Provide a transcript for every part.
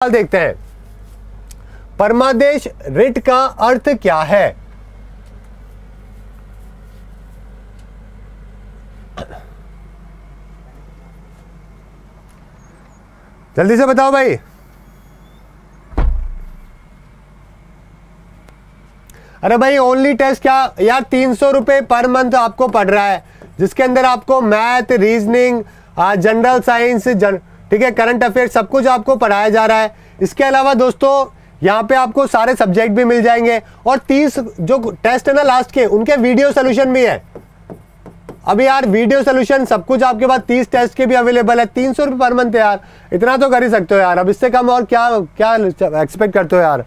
सवाल देखते हैं, परमादेश रिट का अर्थ क्या है? जल्दी से बताओ भाई। अरे भाई ओनली टेस्ट क्या यार, 300 रुपए पर मंथ आपको पड़ रहा है, जिसके अंदर आपको मैथ, रीजनिंग, जनरल साइंस, ठीक है, करंट अफेयर सब कुछ आपको पढ़ाया जा रहा है। इसके अलावा दोस्तों यहाँ पे आपको सारे सब्जेक्ट भी मिल जाएंगे और 30 जो टेस्ट है ना लास्ट के, उनके वीडियो सोल्यूशन भी है। अभी यार वीडियो सोल्यूशन सब कुछ आपके पास 30 टेस्ट के भी अवेलेबल है। 300 रुपये पर मंथ यार, इतना तो कर ही सकते हो यार, अब इससे कम और क्या क्या एक्सपेक्ट करते हो यार।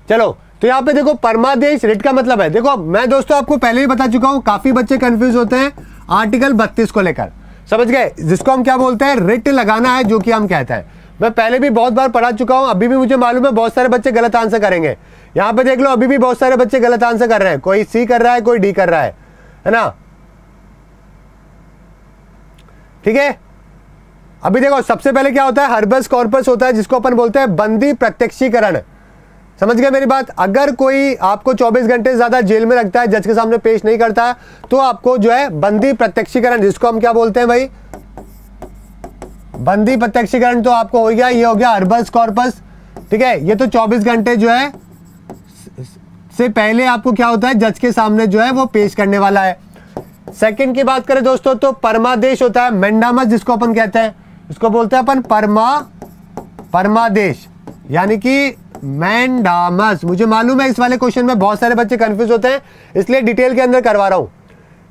चलो तो यहाँ पे देखो परमादेश रिट का मतलब है, देखो मैं दोस्तों आपको पहले ही बता चुका हूं, काफी बच्चे कंफ्यूज होते हैं आर्टिकल 32 को लेकर, समझ गए, जिसको हम क्या बोलते हैं, रिट लगाना है, जो कि हम कहते हैं। मैं पहले भी बहुत बार पढ़ा चुका हूं, अभी भी मुझे मालूम है बहुत सारे बच्चे गलत आंसर करेंगे। यहाँ पे देख लो अभी भी बहुत सारे बच्चे गलत आंसर कर रहे हैं, कोई सी कर रहा है, कोई डी कर रहा है ना। ठीक है, अभी देखो सबसे पहले क्या होता है, हर्बस कॉर्पस होता है, जिसको अपन बोलते हैं बंदी प्रत्यक्षीकरण। समझ गए मेरी बात? अगर कोई आपको 24 घंटे से ज्यादा जेल में रखता है, जज के सामने पेश नहीं करता है, तो आपको जो है बंदी प्रत्यक्षीकरण, जिसको हम क्या बोलते हैं भाई, बंदी प्रत्यक्षीकरण, तो आपको हो गया, ये हो गया हर्बस कॉर्पस। ठीक है, ये तो 24 घंटे जो है से पहले आपको क्या होता है, जज के सामने जो है वो पेश करने वाला है। सेकंड की बात करें दोस्तों तो परमादेश होता है, मैंडामस जिसको अपन कहते हैं, इसको बोलते हैं अपन परमादेश, यानी कि मैंडामस। मुझे मालूम है इस वाले क्वेश्चन में बहुत सारे बच्चे कंफ्यूज होते हैं, इसलिए डिटेल के अंदर करवा रहा हूं,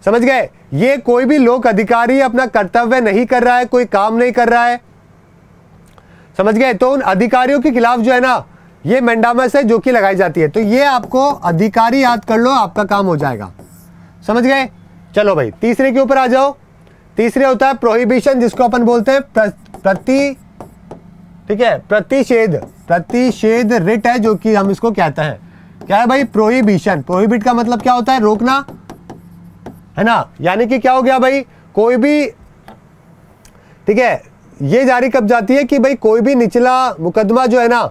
समझ गए। ये कोई भी लोक अधिकारी अपना कर्तव्य नहीं कर रहा है, कोई काम नहीं कर रहा है, समझ गए, तो उन अधिकारियों के खिलाफ जो है ना, ये मैंडामस है जो कि लगाई जाती है। तो ये आपको अधिकारी याद कर लो, आपका काम हो जाएगा, समझ गए। चलो भाई तीसरे के ऊपर आ जाओ। तीसरे होता है प्रोहिबिशन, जिसको अपन बोलते हैं ठीक है, प्रतिषेध रिट है, जो कि हम इसको कहते हैं, क्या है भाई, प्रोहिबिशन। प्रोहिबिट का मतलब क्या होता है, रोकना, है ना, यानी कि क्या हो गया भाई, कोई भी, ठीक है, ये जारी कब जाती है कि भाई कोई भी निचला मुकदमा जो है ना,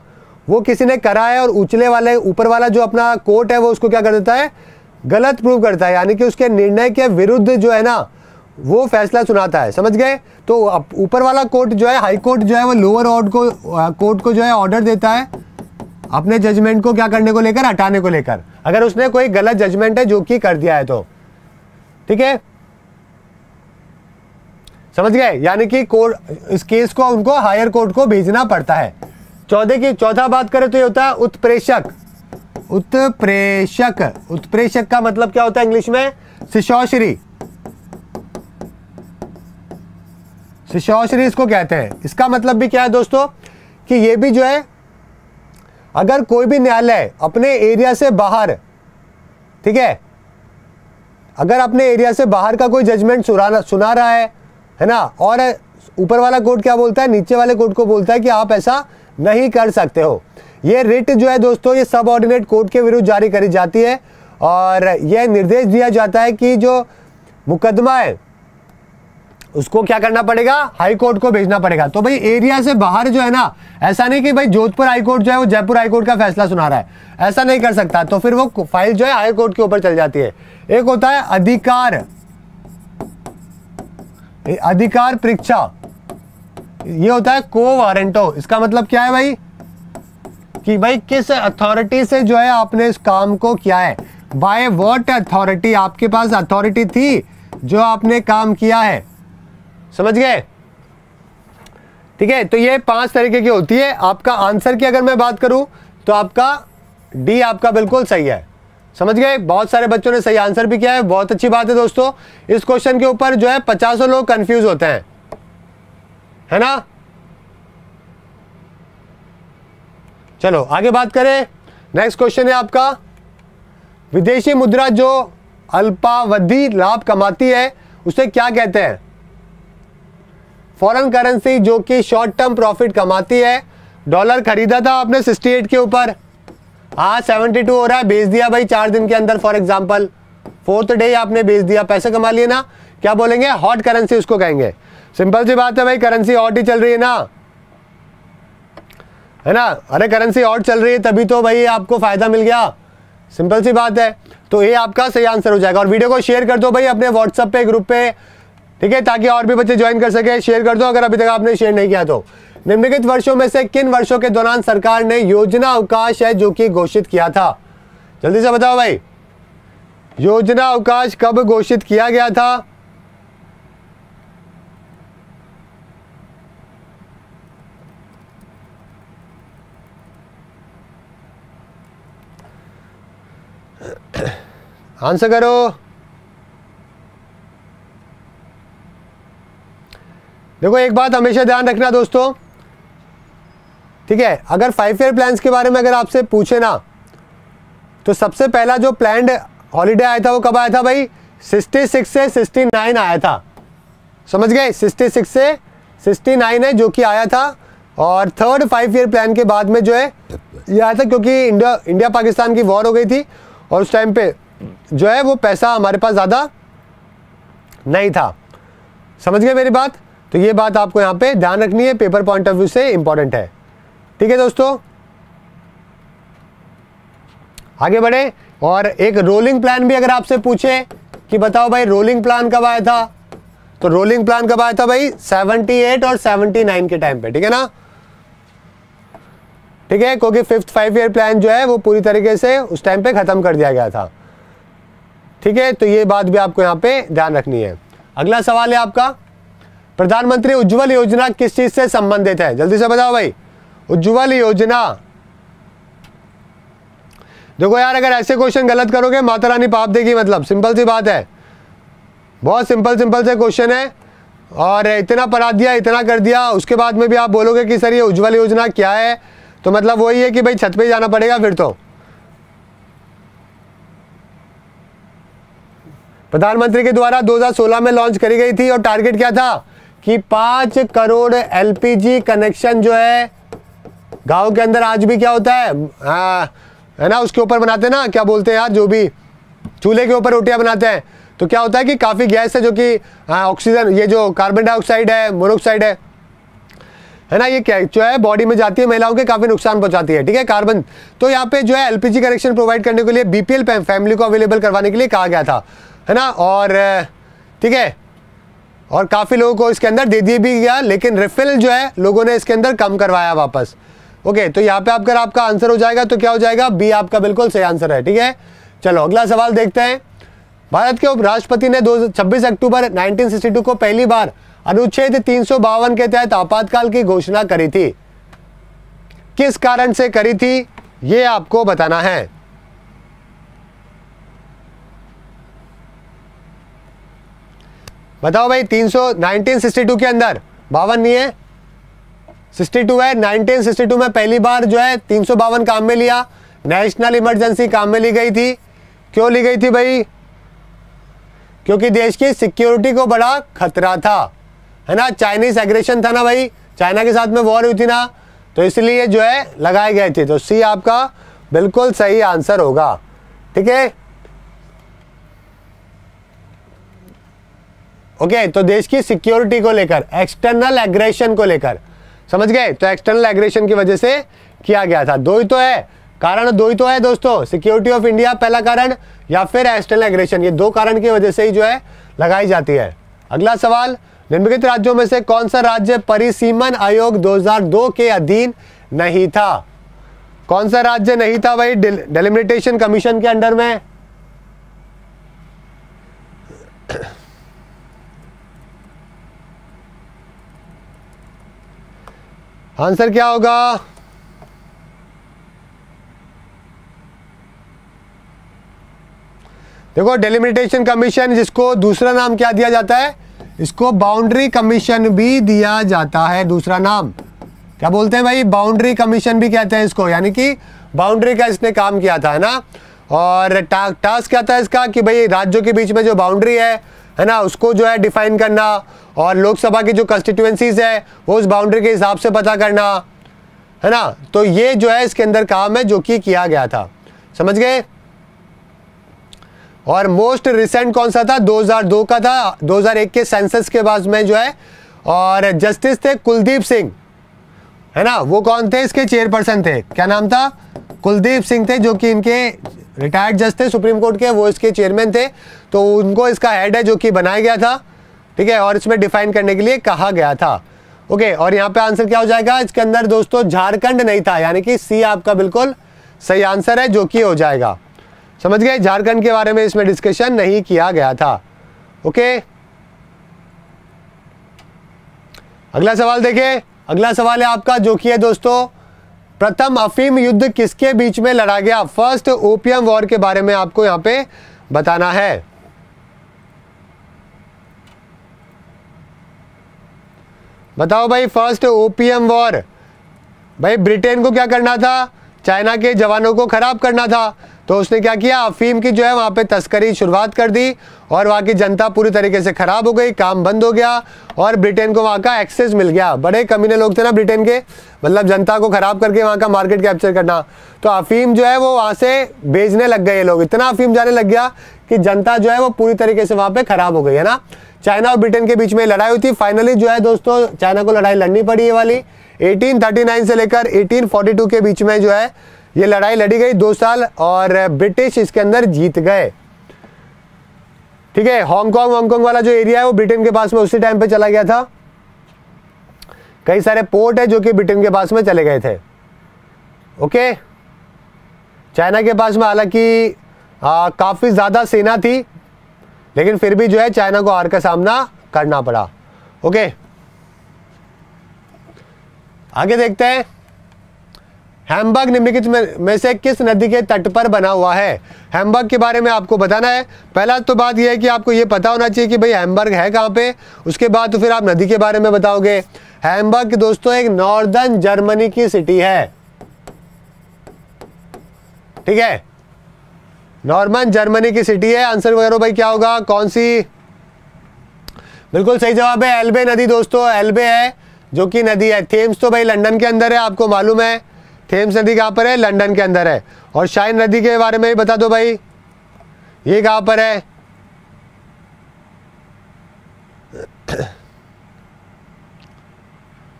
वो किसी ने करा है और उचले वाले ऊपर वाला जो अपना कोर्ट है वो उसको क्या कर देता है, गलत प्रूव करता है, यानी कि उसके निर्णय के विरुद्ध जो है ना वो फैसला सुनाता है, समझ गए। तो ऊपर वाला कोर्ट जो है, हाई कोर्ट जो है, वो लोअर कोर्ट को जो है ऑर्डर देता है अपने जजमेंट को क्या करने को लेकर, हटाने को लेकर, अगर उसने कोई गलत जजमेंट है जो कि कर दिया है तो, ठीक है, समझ गए, यानी कि कोर्ट इस केस को उनको हायर कोर्ट को भेजना पड़ता है। चौथा बात करें तो ये होता है उत्प्रेषक। उत्प्रेषक का मतलब क्या होता है इंग्लिश में, सिशौशरी इसको कहते हैं। इसका मतलब भी क्या है दोस्तों, कि ये भी जो है, अगर कोई भी न्यायालय अपने एरिया से बाहर, ठीक है, अगर अपने एरिया से बाहर का कोई जजमेंट सुना रहा है ना, और ऊपर वाला कोर्ट क्या बोलता है, नीचे वाले कोर्ट को बोलता है कि आप ऐसा नहीं कर सकते हो, ये रिट जो है दोस्तों, ये सब ऑर्डिनेट कोर्ट के विरुद्ध जारी करी जाती है, और यह निर्देश दिया जाता है कि जो मुकदमा है उसको क्या करना पड़ेगा, हाई कोर्ट को भेजना पड़ेगा। तो भाई एरिया से बाहर जो है ना, ऐसा नहीं कि भाई जोधपुर हाई कोर्ट जो है वो जयपुर हाई कोर्ट का फैसला सुना रहा है, ऐसा नहीं कर सकता, तो फिर वो फाइल जो है हाई कोर्ट के ऊपर चल जाती है। एक होता है अधिकार परीक्षा, ये होता है को वारंटो। इसका मतलब क्या है भाई, कि भाई किस अथॉरिटी से जो है आपने इस काम को किया है, बाय व्हाट अथॉरिटी, आपके पास अथॉरिटी थी जो आपने काम किया है, समझ गए, ठीक है। तो ये 5 तरीके की होती है। आपका आंसर की अगर मैं बात करूं तो आपका डी आपका बिल्कुल सही है, समझ गए। बहुत सारे बच्चों ने सही आंसर भी किया है, बहुत अच्छी बात है दोस्तों। इस क्वेश्चन के ऊपर जो है 50 लोग कंफ्यूज होते हैं, है ना। चलो आगे बात करें। नेक्स्ट क्वेश्चन है आपका, विदेशी मुद्रा जो अल्पावधि लाभ कमाती है उसे क्या कहते हैं। फॉरेन करेंसी जो कि शॉर्ट टर्म प्रॉफिट कमाती है। डॉलर खरीदा था आपने 68 के ऊपर, आज 72 हो रहा है, बेच दिया भाई 4 दिन के अंदर, फॉर एग्जांपल 4th डे आपने बेच दिया, पैसे कमा लिए ना, क्या बोलेंगे, हॉट करेंसी उसको कहेंगे। सिंपल सी बात है भाई, करेंसी हॉट ही चल रही है ना, है ना। अरे करेंसी हॉट चल रही है तभी तो भाई आपको फायदा मिल गया, सिंपल सी बात है। तो ये आपका सही आंसर हो जाएगा। और वीडियो को शेयर कर दो भाई अपने व्हाट्सएप पे, ग्रुप पे, ठीक है, ताकि और भी बच्चे ज्वाइन कर सके। शेयर कर दो अगर अभी तक आपने शेयर नहीं किया तो। निम्नलिखित वर्षों में से किन वर्षों के दौरान सरकार ने योजना अवकाश है जो कि घोषित किया था? जल्दी से बताओ भाई, योजना अवकाश कब घोषित किया गया था? आंसर करो। देखो एक बात हमेशा ध्यान रखना दोस्तों, ठीक है, अगर 5 ईयर प्लान्स के बारे में अगर आपसे पूछे ना, तो सबसे पहला जो प्लान्ड हॉलीडे आया था वो कब आया था भाई? 66 से 69 आया था, समझ गए? 66 से 69 है जो कि आया था। और थर्ड 5 ईयर प्लान के बाद में जो है ये आया था, क्योंकि इंडिया पाकिस्तान की वॉर हो गई थी और उस टाइम पे जो है वो पैसा हमारे पास ज़्यादा नहीं था, समझ गए मेरी बात? तो ये बात आपको यहाँ पे ध्यान रखनी है, पेपर पॉइंट ऑफ व्यू से इंपॉर्टेंट है, ठीक है दोस्तों। आगे बढ़े। और एक रोलिंग प्लान भी अगर आपसे पूछे कि बताओ भाई रोलिंग प्लान कब आया था, तो रोलिंग प्लान कब आया था भाई? 78 और 79 के टाइम पे, ठीक है ना, ठीक है, क्योंकि 5th 5 ईयर प्लान जो है वो पूरी तरीके से उस टाइम पे खत्म कर दिया गया था, ठीक है। तो ये बात भी आपको यहाँ पे ध्यान रखनी है। अगला सवाल है आपका, प्रधानमंत्री उज्ज्वल योजना किस चीज से संबंधित है? जल्दी से बताओ भाई, उज्ज्वल योजना। देखो यार अगर ऐसे क्वेश्चन गलत करोगे माता रानी पाप देगी, मतलब सिंपल सी बात है, बहुत सिंपल से क्वेश्चन है। और इतना पढ़ा दिया, इतना कर दिया, उसके बाद में भी आप बोलोगे कि सर ये उज्ज्वल योजना क्या है, तो मतलब वही है कि भाई छत पे जाना पड़ेगा फिर तो। प्रधानमंत्री के द्वारा 2016 में लॉन्च करी गई थी और टारगेट क्या था कि 5 करोड़ एलपीजी कनेक्शन जो है गांव के अंदर आज भी क्या होता है ना, उसके ऊपर बनाते हैं ना, क्या बोलते हैं यार, जो भी चूल्हे के ऊपर रोटियां बनाते हैं, तो क्या होता है कि काफ़ी गैस है जो कि ऑक्सीजन, ये जो कार्बन डाइऑक्साइड है, मोनोऑक्साइड है ना, ये क्या जो है बॉडी में जाती है, महिलाओं के काफ़ी नुकसान पहुंचाती है, ठीक है, कार्बन। तो यहाँ पे जो है एलपीजी कनेक्शन प्रोवाइड करने के लिए बीपीएल फैमिली को अवेलेबल करवाने के लिए कहा गया था, है ना। और ठीक है, और काफ़ी लोगों को इसके अंदर दे दिए भी गया, लेकिन रिफिल जो है लोगों ने इसके अंदर कम करवाया वापस। ओके, तो यहाँ पे अगर आपका आंसर हो जाएगा तो क्या हो जाएगा? बी आपका बिल्कुल सही आंसर है, ठीक है। चलो अगला सवाल देखते हैं। भारत के उपराष्ट्रपति ने 26 अक्टूबर 1962 को पहली बार अनुच्छेद 352 के तहत आपातकाल की घोषणा करी थी। किस कारण से करी थी ये आपको बताना है। बताओ भाई, 1962 के अंदर, 52 नहीं है, 62 है। 1962 में पहली बार जो है 352 काम में लिया, नेशनल इमरजेंसी काम में ली गई थी। क्यों ली गई थी भाई? क्योंकि देश की सिक्योरिटी को बड़ा खतरा था, है ना, चाइनीज एग्रेशन था ना भाई, चाइना के साथ में वॉर हुई थी ना, तो इसलिए जो है लगाए गए थे। तो सी आपका बिल्कुल सही आंसर होगा, ठीक है। ओके, तो देश की सिक्योरिटी को लेकर, एक्सटर्नल एग्रेशन को लेकर, समझ गए? तो एक्सटर्नल एग्रेशन की वजह से किया गया था। दो ही तो है कारण, दो ही तो है दोस्तों, सिक्योरिटी ऑफ इंडिया पहला कारण या फिर एक्सटर्नल एग्रेशन, ये दो कारण की वजह से ही जो है लगाई जाती है। अगला सवाल, निम्नलिखित राज्यों में से कौन सा राज्य परिसीमन आयोग 2002 के अधीन नहीं था? कौन सा राज्य नहीं था भाई डेलिमिटेशन कमीशन के अंडर में? आंसर क्या होगा? देखो, डेलिमिटेशन कमीशन, जिसको दूसरा नाम क्या दिया जाता है, इसको बाउंड्री कमीशन भी दिया जाता है, दूसरा नाम क्या बोलते हैं भाई? बाउंड्री कमीशन भी कहते हैं इसको, यानी कि बाउंड्री का इसने काम किया था, है ना। और टास्क क्या था इसका कि भाई राज्यों के बीच में जो बाउंड्री है ना, उसको जो है डिफाइन करना, और लोकसभा की जो कंस्टिट्यूएंसीज है वो उस बाउंड्री के हिसाब से पता करना, है ना। तो ये जो है इसके अंदर काम है जो कि किया गया था, समझ गए। और मोस्ट रिसेंट कौन सा था? 2002 का था, 2001 के सेंसस के बाद में जो है और जस्टिस थे कुलदीप सिंह, है ना, वो कौन थे, इसके चेयरपर्सन थे, क्या नाम था, कुलदीप सिंह थे, जो कि इनके रिटायर्ड जज थे सुप्रीम कोर्ट के, वो इसके चेयरमैन थे, तो उनको इसका हेड है जो कि बनाया गया था, ठीक है, और इसमें डिफाइन करने के लिए कहा गया था। ओके, और यहाँ पे आंसर क्या हो जाएगा इसके अंदर दोस्तों, झारखंड नहीं था, यानी कि सी आपका बिल्कुल सही आंसर है, जो कि हो जाएगा। समझ गए, झारखंड के बारे में इसमें डिस्कशन नहीं किया गया था। ओके, अगला सवाल देखें। अगला सवाल है आपका जो कि है दोस्तों, प्रथम अफीम युद्ध किसके बीच में लड़ा गया, फर्स्ट ओपियम वॉर के बारे में आपको यहां पे बताना है। बताओ भाई, फर्स्ट ओपियम वॉर, भाई ब्रिटेन को क्या करना था, चाइना के जवानों को खराब करना था, तो उसने क्या किया, अफीम की जो है वहां पे तस्करी शुरुआत कर दी और वहां की जनता पूरी तरीके से खराब हो गई, काम बंद हो गया और ब्रिटेन को वहां का एक्सेस मिल गया। बड़े कमीने लोग थे ना ब्रिटेन के, मतलब जनता को खराब करके वहां का मार्केट कैप्चर करना, तो अफीम जो है वो वहां से बेचने लग गए ये लोग, इतना अफीम जाने लग गया कि जनता जो है वो पूरी तरीके से वहां पे खराब हो गई, है ना। चाइना और ब्रिटेन के बीच में लड़ाई हुई थी, फाइनली जो है दोस्तों चाइना को लड़ाई लड़नी पड़ी ये वाली, 1839 से लेकर 1842 के बीच में जो है ये लड़ाई लड़ी गई 2 साल, और ब्रिटिश इसके अंदर जीत गए। ठीक है, हांगकांग वाला जो एरिया है वो ब्रिटेन के पास में उसी टाइम पे चला गया था, कई सारे पोर्ट है जो कि ब्रिटेन के पास में चले गए थे। ओके, चाइना के पास में हालांकि काफी ज्यादा सेना थी, लेकिन फिर भी जो है चाइना को हार का सामना करना पड़ा। ओके, आगे देखते हैं, हैम्बर्ग निम्नलिखित में से किस नदी के तट पर बना हुआ है। हैम्बर्ग के बारे में आपको बताना है। पहला तो बात यह है कि आपको यह पता होना चाहिए कि भाई हैम्बर्ग है कहां पे, उसके बाद तो फिर आप नदी के बारे में बताओगे। हैम्बर्ग दोस्तों एक नॉर्दर्न जर्मनी की सिटी है, ठीक है, नॉर्दर्न जर्मनी की सिटी है। आंसर वगैरह भाई क्या होगा, कौन सी, बिल्कुल सही जवाब है एल्बे नदी दोस्तों, एल्बे है जो कि नदी है। थेम्स तो भाई लंदन के अंदर है, आपको मालूम है, थेम्स नदी कहां पर है, लंदन के अंदर है। और शाइन नदी के बारे में भी बता दो भाई, ये कहां पर है,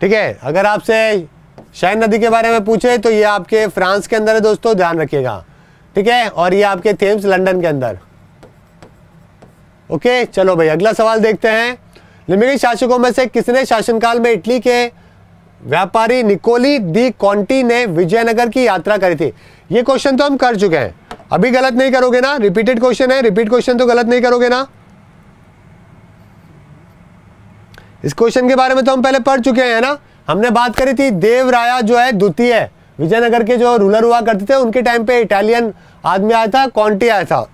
ठीक है। अगर आपसे शाइन नदी के बारे में पूछे तो ये आपके फ्रांस के अंदर है दोस्तों, ध्यान रखिएगा, ठीक है, और ये आपके थेम्स लंदन के अंदर। ओके, चलो भाई अगला सवाल देखते हैं। निम्नलिखित शासकों में से किसने शासनकाल में इटली के व्यापारी निकोली दी कॉन्टी ने विजयनगर की यात्रा करी थी। ये क्वेश्चन तो हम कर चुके हैं, अभी गलत नहीं करोगे ना, रिपीटेड क्वेश्चन है, रिपीट क्वेश्चन तो गलत नहीं करोगे ना। इस क्वेश्चन के बारे में तो हम पहले पढ़ चुके हैं ना, हमने बात करी थी देवराया जो है द्वितीय विजयनगर के जो रूलर हुआ करते थे, उनके टाइम पे इटालियन आदमी आया था, कॉन्टी आया था।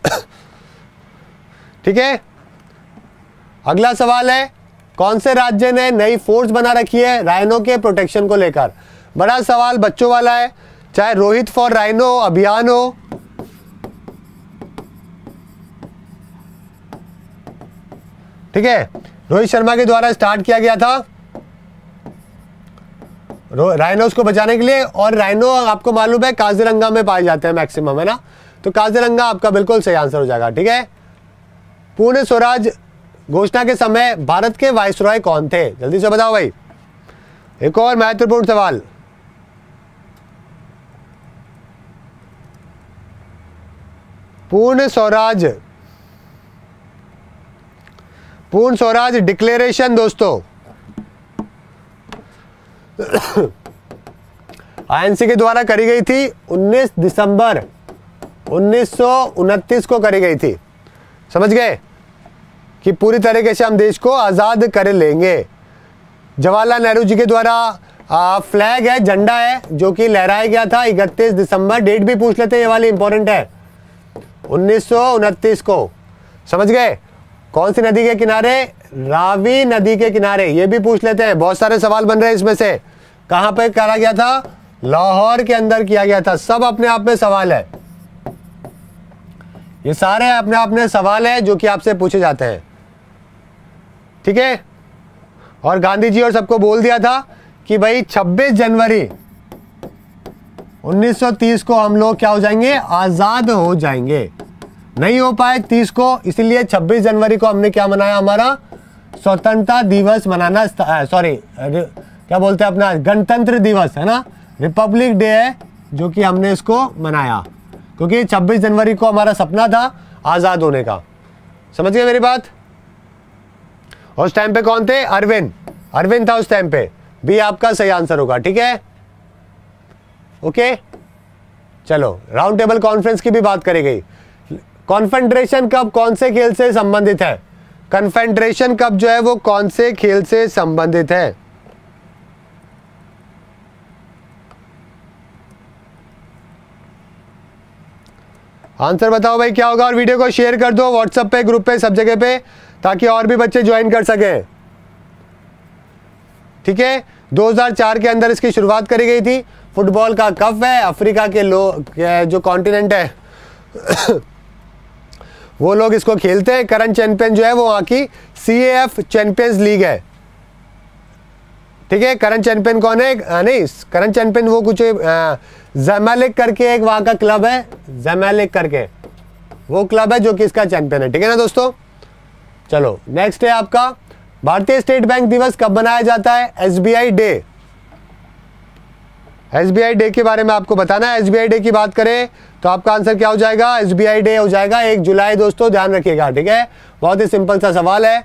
ठीक है, अगला सवाल है, कौन से राज्य ने नई फोर्स बना रखी है राइनो के प्रोटेक्शन को लेकर। बड़ा सवाल बच्चों वाला है, चाहे रोहित फॉर राइनो अभियान हो, ठीक है, रोहित शर्मा के द्वारा स्टार्ट किया गया था राइनोस को बचाने के लिए। और राइनो आपको मालूम है काजीरंगा में पाए जाते हैं मैक्सिमम, है ना, तो काजीरंगा आपका बिल्कुल सही आंसर हो जाएगा। ठीक है, पूर्ण स्वराज घोषणा के समय भारत के वायसरॉय कौन थे, जल्दी से बताओ भाई। एक और महत्वपूर्ण सवाल, पूर्ण स्वराज डिक्लेरेशन दोस्तों आईएनसी के द्वारा करी गई थी 19 दिसंबर 1929 को करी गई थी। समझ गए कि पूरी तरीके से हम देश को आजाद कर लेंगे। जवाहरलाल नेहरू जी के द्वारा फ्लैग है, झंडा है जो कि लहराया गया था 31 दिसंबर, डेट भी पूछ लेते हैं, ये वाली इंपॉर्टेंट है, 1929 को। समझ गए, कौन सी नदी के किनारे, रावी नदी के किनारे, ये भी पूछ लेते हैं, बहुत सारे सवाल बन रहे हैं इसमें से। कहां पे करा गया था, लाहौर के अंदर किया गया था। सब अपने आप में सवाल है, ये सारे अपने आप में सवाल है जो कि आपसे पूछे जाते हैं। ठीक है, और गांधी जी और सबको बोल दिया था कि भाई 26 जनवरी 1930 को हम लोग क्या हो जाएंगे, आजाद हो जाएंगे। नहीं हो पाए 30 को, इसलिए 26 जनवरी को हमने क्या मनाया, हमारा स्वतंत्रता दिवस मनाना, सॉरी क्या बोलते हैं अपना गणतंत्र दिवस है ना, रिपब्लिक डे है जो कि हमने इसको मनाया क्योंकि 26 जनवरी को हमारा सपना था आज़ाद होने का। समझ गए मेरी बात? उस टाइम पे कौन थे? अरविंद था उस टाइम पे। बी आपका सही आंसर होगा। ठीक है, ओके। चलो राउंड टेबल कॉन्फ्रेंस की भी बात करी गई। कॉन्फेडरेशन कप कौन से खेल से संबंधित है? कन्फेडरेशन कप जो है वो कौन से खेल से संबंधित है? आंसर बताओ भाई क्या होगा, और वीडियो को शेयर कर दो व्हाट्सएप पे, ग्रुप पे, सब जगह पे, ताकि और भी बच्चे ज्वाइन कर सकें। ठीक है, 2004 के अंदर इसकी शुरुआत करी गई थी। फुटबॉल का कप है, अफ्रीका के जो कॉन्टिनेंट है वो लोग इसको खेलते हैं। करंट चैंपियन जो है वो वहाँ की CAF चैंपियंस लीग है। ठीक है, करंट चैंपियन कौन है? नहीं, करंट चैंपियन वो कुछ ज़मालेक करके एक वहाँ का क्लब है, ज़मालेक करके वो क्लब है जो कि इसका चैंपियन है। ठीक है ना दोस्तों। चलो नेक्स्ट है आपका भारतीय स्टेट बैंक दिवस कब मनाया जाता है? SBI day. SBI डे के बारे में आपको बताना है। SBI डे की बात करें तो आपका आंसर क्या हो जाएगा? SBI डे हो जाएगा 1 जुलाई दोस्तों, ध्यान रखिएगा। ठीक है, बहुत ही सिंपल सा सवाल है।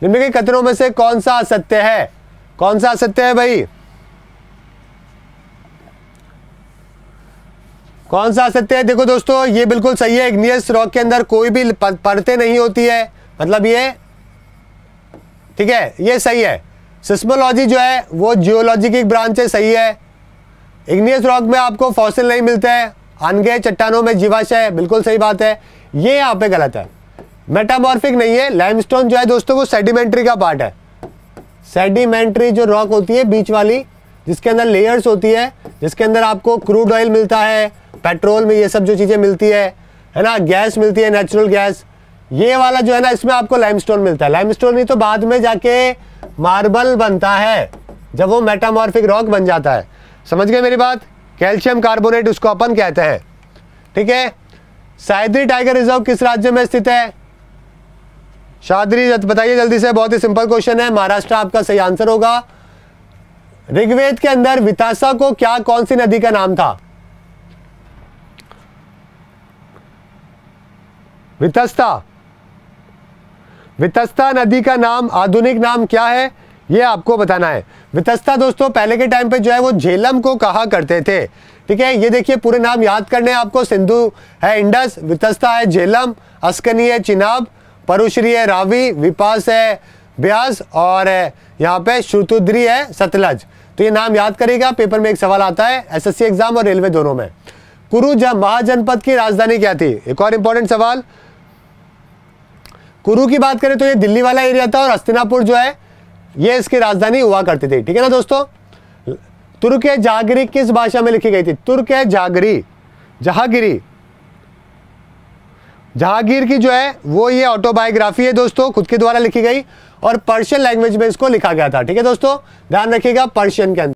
निम्नलिखित कथनों में से कौन सा असत्य है? कौन सा असत्य है भाई? कौन सा असत्य है? देखो दोस्तों ये बिल्कुल सही है। इग्नियस रॉक के अंदर कोई भी परतें नहीं होती है, मतलब ये ठीक है, ये सही है। सिस्मोलॉजी जो है वो जियोलॉजी की ब्रांच है, सही है। इग्नियस रॉक में आपको फॉसिल नहीं मिलते हैं, अनगे चट्टानों में जीवाश्म है, बिल्कुल सही बात है। ये यहाँ पे गलत है। मेटामॉर्फिक नहीं है। लाइमस्टोन जो है दोस्तों वो सेडिमेंट्री का पार्ट है। सेडिमेंट्री जो रॉक होती है बीच वाली, जिसके अंदर लेयर्स होती है, जिसके अंदर आपको क्रूड ऑयल मिलता है, पेट्रोल में ये सब जो चीज़ें मिलती है ना, गैस मिलती है, नेचुरल गैस, ये वाला जो है ना इसमें आपको लाइमस्टोन मिलता है। लाइमस्टोन नहीं तो बाद में जाके मार्बल बनता है जब वो मेटामॉर्फिक रॉक बन जाता है। समझ गए मेरी बात? कैल्शियम कार्बोनेट उसको अपन कहते हैं। ठीक है, सह्याद्री टाइगर रिजर्व किस राज्य में स्थित है? शाद्री बताइए जल्दी से, बहुत ही सिंपल क्वेश्चन है। महाराष्ट्र आपका सही आंसर होगा। ऋग्वेद के अंदर वितासा को क्या कौन सी नदी का नाम था? वितस्ता नदी का नाम, आधुनिक नाम क्या है ये आपको बताना है। वितस्ता दोस्तों पहले के टाइम पे जो है वो झेलम को कहा करते थे। ठीक है, ये देखिए पूरे नाम याद करने हैं आपको। सिंधु है इंडस, वितस्ता है झेलम, अस्कनी है चिनाब, परुश्री है रावी, विपास है ब्यास, और यहाँ पे श्रुतुद्री है सतलज। तो ये नाम याद करेगा, पेपर में एक सवाल आता है SSC एग्जाम और रेलवे दोनों में। कुरु महाजनपद की राजधानी क्या थी? एक और इंपॉर्टेंट सवाल। कुरु की बात करें तो ये दिल्ली वाला एरिया था, और हस्तिनापुर जो है ये इसकी राजधानी हुआ करती थी। ठीक है ना दोस्तों। तुर्क जहागिरी किस भाषा में लिखी गई थी? तुर्क जहागिरी, जहांगीर की जो है वो ये ऑटोबायोग्राफी है दोस्तों, खुद के द्वारा लिखी गई, और पर्शियन लैंग्वेज में इसको लिखा गया था। ठीक है दोस्तों, ध्यान रखिएगा पर्शियन के अंदर।